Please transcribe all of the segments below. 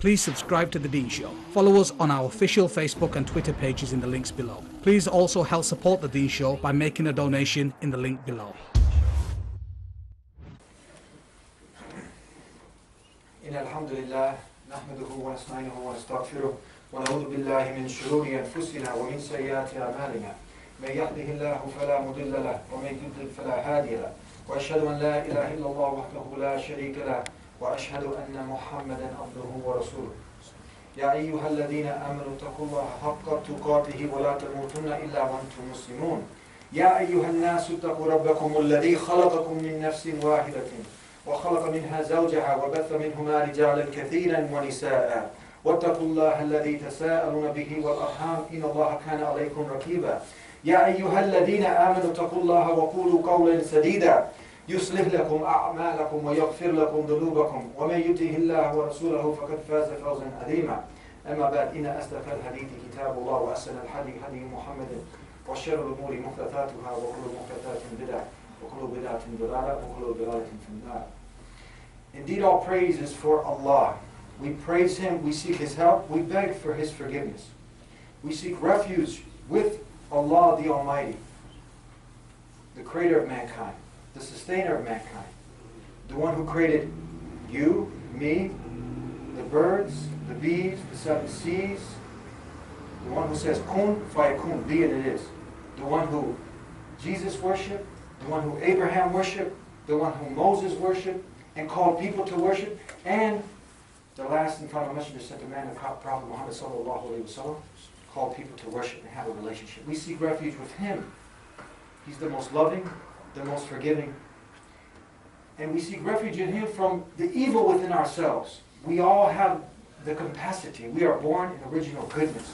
Please subscribe to The Deen Show. Follow us on our official Facebook and Twitter pages in the links below. Please also help support The Deen Show by making a donation in the link below. الحمد لله نحمده ونستعينه ونستغفره ونعوذ بالله من شرور أنفسنا ومن سيئات أعمالنا من يهده الله فلا مضل له ومن يضلل فلا هادي له وأشهد أن لا إله إلا الله وحده لا شريك له وأشهد أن محمدا عبده ورسوله يا أيها الذين آمنوا اتقوا الله حق تقاته ولا تموتن إلا وأنتم مسلمون يا أيها الناس اتقوا ربكم الذي خلقكم من نفس واحدة وخلق منها زوجها وبث منهما رجالا كثيرا ونساء واتقوا الله الذي تساءلون به والأرحام إن الله كان عليكم رقيبا يا أيها الذين آمنوا اتقوا الله وقولوا قولا سديدا يصلح لكم أعمالكم ويغفر لكم ذنوبكم ومن يطع الله ورسوله فقد فاز فوزا عظيما أما بعد إن أصدق الحديث كتاب الله وأحسن الهدي هدي محمد وشر الأمور محدثاتها وكل محدثات بدعة وكل بدعة ضلالة وكل ضلالة في النار. Indeed, all praise is for Allah. We praise Him, we seek His help, we beg for His forgiveness. We seek refuge with Allah the Almighty, the creator of mankind, the sustainer of mankind, the one who created you, me, the birds, the bees, the seven seas, the one who says kun fayakun, be and it is, the one who Jesus worshipped, the one who Abraham worshipped, the one who Moses worshipped and called people to worship, and the last and final messenger sent to man, the Prophet Muhammad sallallahu alaihi wasallam, called people to worship and have a relationship. We seek refuge with Him. He's the most loving, the most forgiving. And we seek refuge in Him from the evil within ourselves. We all have the capacity. We are born in original goodness.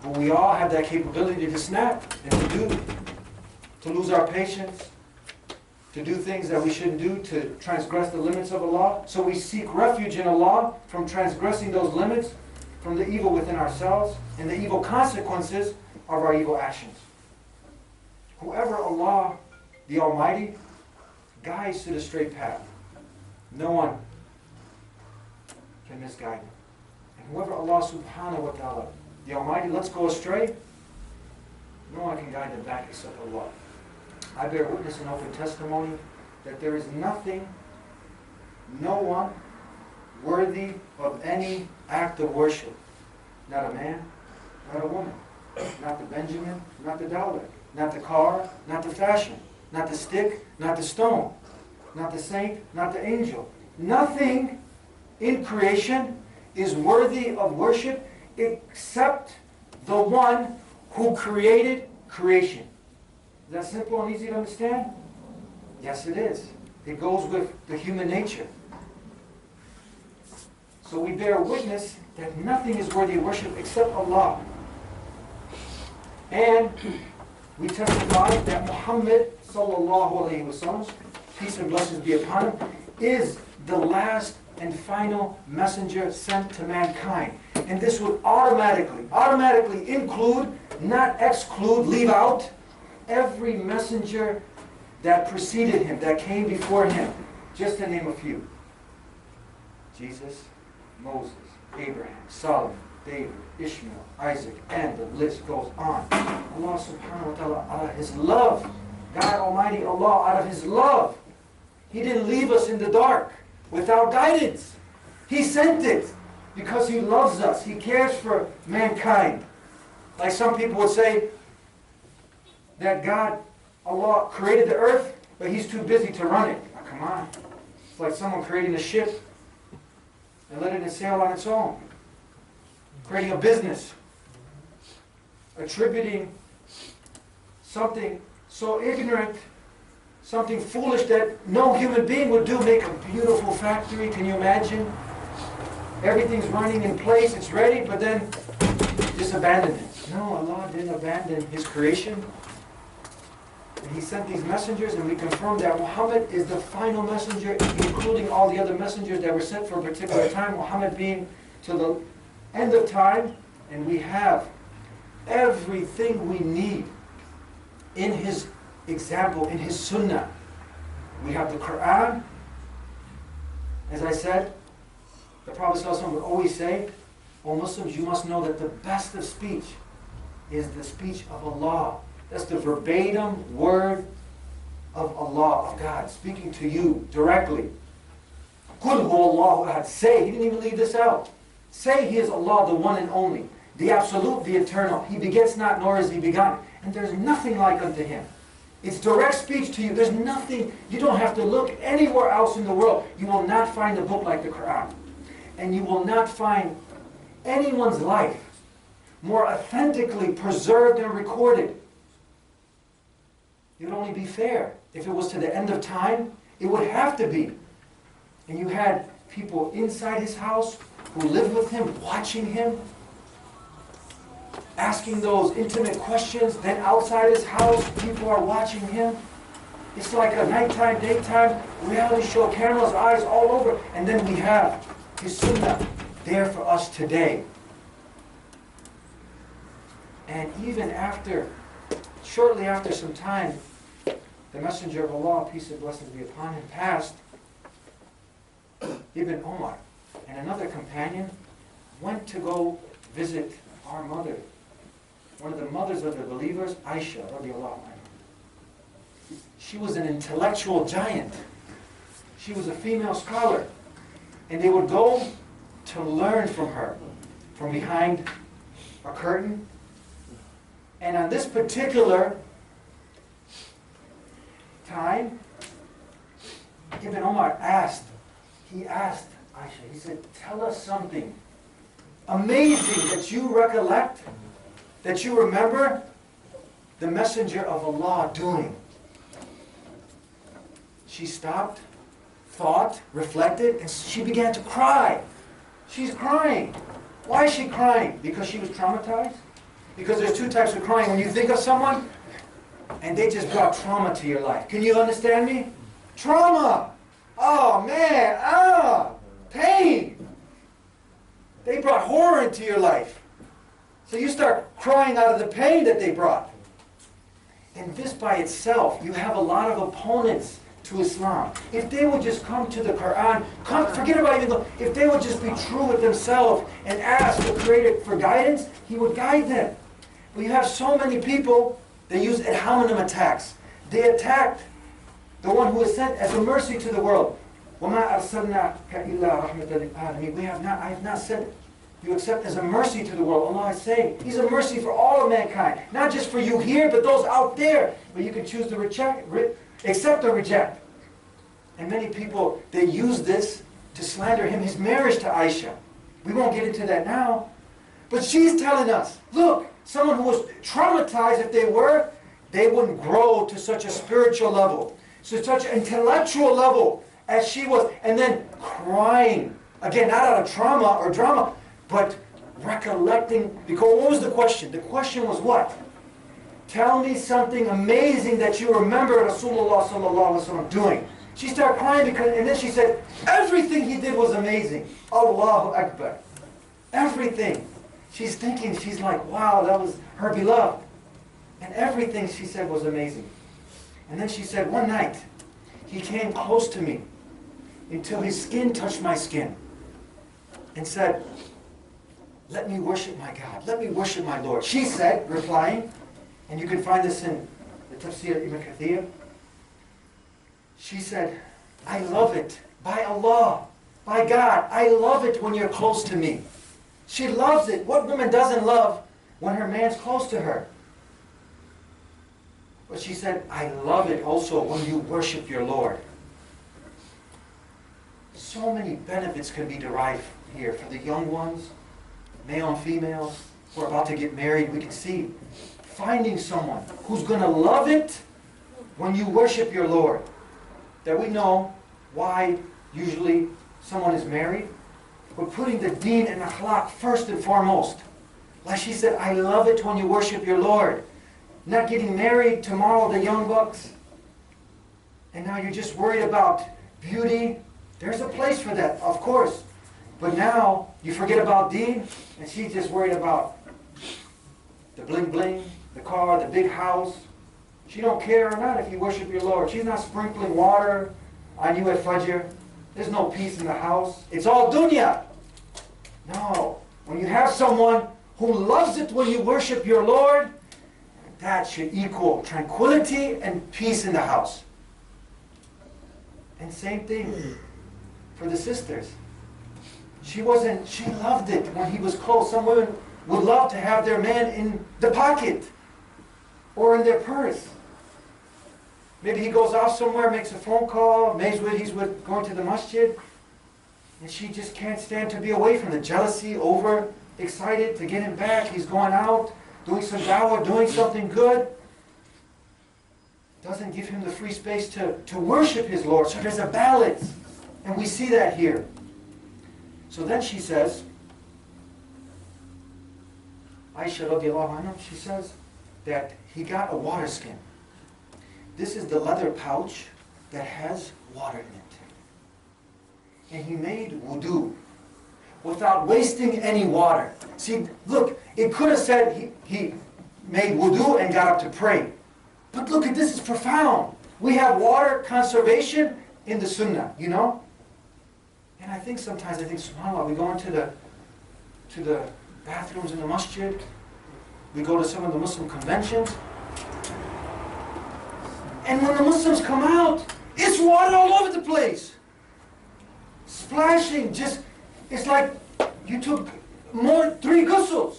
But we all have that capability to snap and to lose our patience, to do things that we shouldn't do, to transgress the limits of Allah. So we seek refuge in Allah from transgressing those limits, from the evil within ourselves, and the evil consequences of our evil actions. Whoever Allah, the Almighty, guides to the straight path, no one can misguide him. And whoever Allah subhanahu wa ta'ala, the Almighty, lets go astray, no one can guide them back except Allah. I bear witness in open testimony that there is nothing, no one, worthy of any act of worship. Not a man, not a woman, not the Benjamin, not the dollar, not the car, not the fashion, not the stick, not the stone, not the saint, not the angel. Nothing in creation is worthy of worship except the one who created creation. Is that simple and easy to understand? Yes, it is. It goes with the human nature. So we bear witness that nothing is worthy of worship except Allah. And we testify that Muhammad sallallahu alaihi wasallam, peace and blessings be upon him, is the last and final messenger sent to mankind. And this would automatically include, not exclude, leave out, every messenger that preceded him, that came before him. Just to name a few. Jesus, Moses, Abraham, Solomon, David, Ishmael, Isaac, and the list goes on. Allah subhanahu wa ta'ala, out of His love, God Almighty Allah, out of His love, He didn't leave us in the dark without guidance. He sent it because He loves us. He cares for mankind. Like some people would say that God, Allah, created the earth, but He's too busy to run it. Now, come on. It's like someone creating a ship and letting it sail on its own. Creating a business. Attributing something so ignorant, something foolish that no human being would do. Make a beautiful factory, can you imagine? Everything's running in place, it's ready, but then just abandon it. No, Allah didn't abandon His creation. And He sent these messengers, and we confirm that Muhammad is the final messenger, including all the other messengers that were sent for a particular time, Muhammad being to the end of time, and we have everything we need in His example, in His Sunnah. We have the Quran, as I said, The Prophet ﷺ would always say, O Muslims, you must know that the best of speech is the speech of Allah. That's the verbatim word of Allah, of God, speaking to you directly. Qul huwallahu ahad. Say, he didn't even leave this out. Say he is Allah, the one and only, the absolute, the eternal. He begets not, nor is he begotten. And there's nothing like unto him. It's direct speech to you. There's nothing, you don't have to look anywhere else in the world. You will not find a book like the Quran. And you will not find anyone's life more authentically preserved and recorded. It would only be fair. If it was to the end of time, it would have to be. And you had people inside his house who lived with him, watching him, asking those intimate questions. Then outside his house, people are watching him. It's like a nighttime, daytime reality show, cameras, eyes all over. And then we have his Sunnah there for us today. And even after, shortly after some time, the Messenger of Allah, peace and blessings be upon him, passed. Ibn Umar and another companion went to go visit our mother, one of the mothers of the believers, Aisha radiallahu anha. She was an intellectual giant. She was a female scholar. And they would go to learn from her, from behind a curtain. And on this particular time, Ibn Umar asked Aisha, he said, tell us something amazing that you recollect, that you remember the Messenger of Allah doing. She stopped, thought, reflected, and she began to cry. She's crying. Why is she crying? Because she was traumatized? Because there's two types of crying. When you think of someone, and they just brought trauma to your life. Can you understand me? Trauma! Oh man, pain! They brought horror into your life. So you start crying out of the pain that they brought. And this by itself, you have a lot of opponents to Islam. If they would just come to the Quran, forget about even though, if they would just be true with themselves and ask the Creator for guidance, He would guide them. But you have so many people that use ad hominem attacks. They attacked the one who is sent as a mercy to the world. وَمَا أَرْسَلْنَاكَ إِلَّا رَحْمَةً لِلْعَالَمِينَ. I have not sent you except as a mercy to the world. Allah is saying He's a mercy for all of mankind. Not just for you here, but those out there. But you can choose to accept or reject. And many people, they use this to slander him, his marriage to Aisha. We won't get into that now. But she's telling us, look, someone who was traumatized, if they wouldn't grow to such a spiritual level, to such an intellectual level as she was, and then crying. Again, not out of trauma or drama, but recollecting. Because what was the question? The question was what? Tell me something amazing that you remember Rasulullah sallallahu alaihi wasallam doing. She started crying and then she said, everything he did was amazing. Allahu Akbar. Everything. She's thinking, she's like, wow, that was her beloved. And everything she said was amazing. And then she said, one night, he came close to me until his skin touched my skin and said, let me worship my God. Let me worship my Lord. She said, replying, and you can find this in the Tafsir Ibn Kathir, she said, I love it. By Allah, by God, I love it when you're close to me. She loves it. What woman doesn't love when her man's close to her? But she said, I love it also when you worship your Lord. So many benefits can be derived here for the young ones, male and females, who are about to get married. We can see finding someone who's going to love it when you worship your Lord. That we know why usually someone is married. But putting the deen and akhlaq first and foremost. Like she said, I love it when you worship your Lord. Not getting married tomorrow, the young bucks. And now you're just worried about beauty. There's a place for that, of course. But now you forget about deen, and she's just worried about the bling bling, the car, the big house. She don't care or not if you worship your Lord. She's not sprinkling water on you at Fajr. There's no peace in the house. It's all dunya. No. When you have someone who loves it when you worship your Lord, that should equal tranquility and peace in the house. And same thing for the sisters. She loved it when he was close. Some women would love to have their man in the pocket or in their purse. Maybe he goes off somewhere, makes a phone call, he's going to the masjid, and she just can't stand to be away from the jealousy, over excited to get him back. He's going out, doing some dawah, doing something good. Doesn't give him the free space to worship his Lord. So there's a balance. And we see that here. So then she says, Aisha radiallahu anha, she says that he got a water skin. This is the leather pouch that has water in it. And he made wudu without wasting any water. See, look, it could have said he made wudu and got up to pray. But look at this, it's profound. We have water conservation in the Sunnah, you know? And I think sometimes, subhanAllah, we go into the bathrooms in the masjid, we go to some of the Muslim conventions, and when the Muslims come out, it's water all over the place. Splashing, it's like you took 3 ghusls.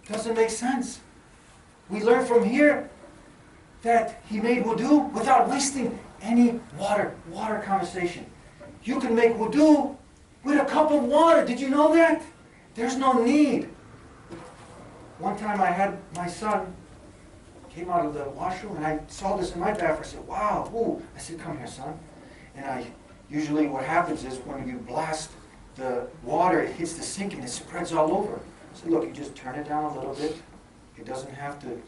Doesn't make sense. We learn from here that he made wudu without wasting any water conversation. You can make wudu with a cup of water. Did you know that? There's no need. One time I had my son came out of the washroom and I saw this in my bathroom. I said, wow, ooh. I said, come here, son. And usually what happens is when you blast the water, it hits the sink and it spreads all over. I said, look, you just turn it down a little bit. It doesn't have to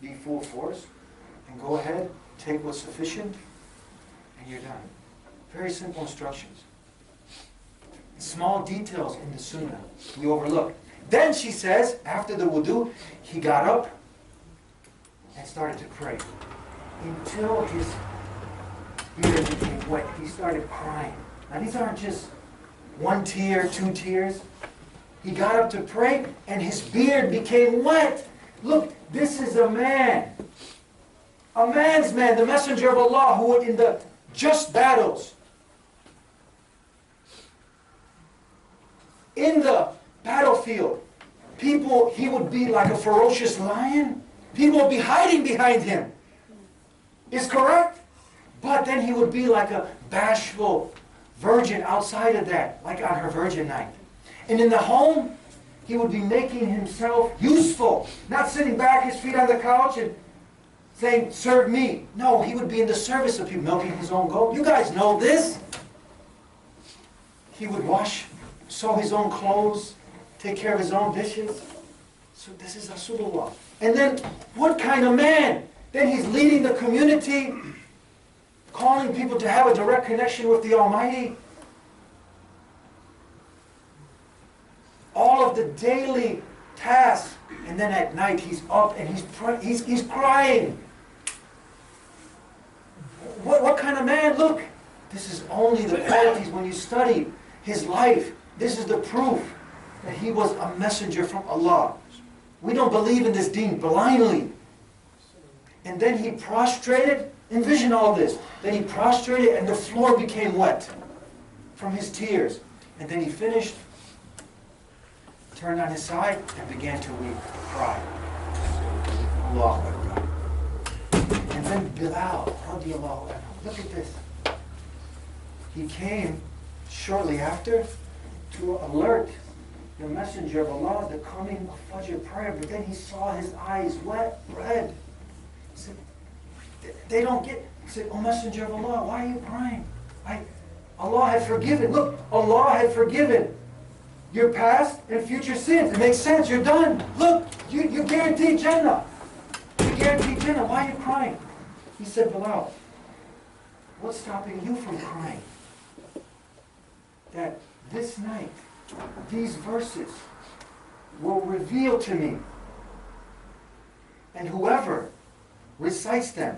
be full force. And go ahead, take what's sufficient, and you're done. Very simple instructions. Small details in the Sunnah we overlook. Then she says, after the wudu, he got up and started to pray. Until his beard became wet, he started crying. Now these aren't just 1 tear, 2 tears. He got up to pray and his beard became wet. Look, this is a man. A man's man, the messenger of Allah, who would in the just battles, in the battlefield, he would be like a ferocious lion. People would be hiding behind him. Is correct? But then he would be like a bashful virgin outside of that, like on her virgin night. And in the home, he would be making himself useful, not sitting back, his feet on the couch and saying, serve me. No, he would be in the service of people, milking his own goat. You guys know this. He would sew his own clothes, take care of his own dishes. So this is Rasulullah. And then, what kind of man? Then he's leading the community, calling people to have a direct connection with the Almighty. All of the daily tasks. And then at night he's up and he's crying. What kind of man? Look, this is only the qualities when you study his life. This is the proof that he was a messenger from Allah. We don't believe in this deen blindly. And then he prostrated. Envision all this. Then he prostrated and the floor became wet from his tears. And then he finished, turned on his side, and began to weep, cry. Allahu Akbar. And then Bilal, radiallahu anhu, look at this. He came shortly after to alert the messenger of Allah, the coming of Fajr prayer, but then he saw his eyes wet, red. He said, they don't get, he said, oh messenger of Allah, why are you crying? Allah had forgiven, look, Allah had forgiven your past and future sins. It makes sense, you're done. Look, you guaranteed Jannah. You guaranteed Jannah, why are you crying? He said, Bilal, what's stopping you from crying? That this night, these verses will reveal to me. And whoever recites them,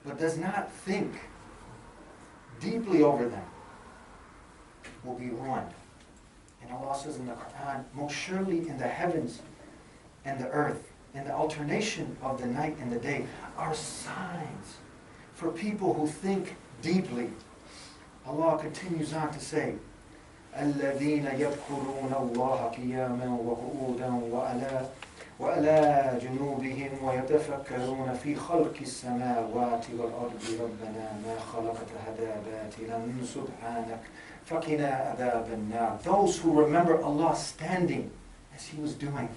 but does not think deeply over them, will be ruined. And Allah says in the Quran, most surely in the heavens and the earth, in the alternation of the night and the day, are signs for people who think deeply. Allah continues on to say, الَّذِينَ يَذْكُرُونَ اللَّهَ قِيَامًا وَقُعُودًا وعلى جنوبهم ويتفكرون في خلق السماوات والأرض ربنا ما خلقت هذا باطلا سبحانك فقنا عذاب النار. Those who remember Allah standing as He was doing,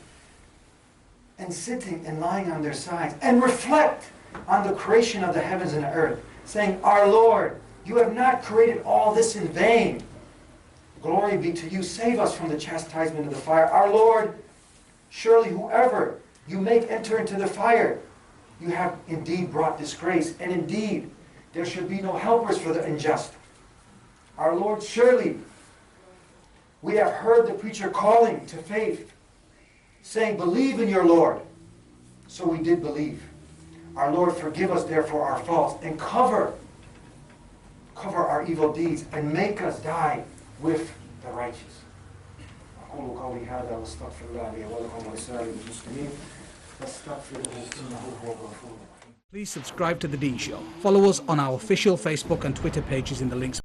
and sitting and lying on their sides, and reflect on the creation of the heavens and the earth, saying, Our Lord, You have not created all this in vain. Glory be to You. Save us from the chastisement of the fire. Our Lord, surely whoever You make enter into the fire, You have indeed brought disgrace, and indeed there should be no helpers for the unjust. Our Lord, surely we have heard the preacher calling to faith, saying, Believe in Your Lord. So we did believe. Our Lord, forgive us therefore our faults, and cover our evil deeds, and make us die with the righteous. أقول قولي هذا واستغفر الله لي ولكم ولسائر المسلمين فاستغفروه إنه هو الغفور الرحيم. Please subscribe to The Deen Show. Follow us on our official Facebook and Twitter pages in the links.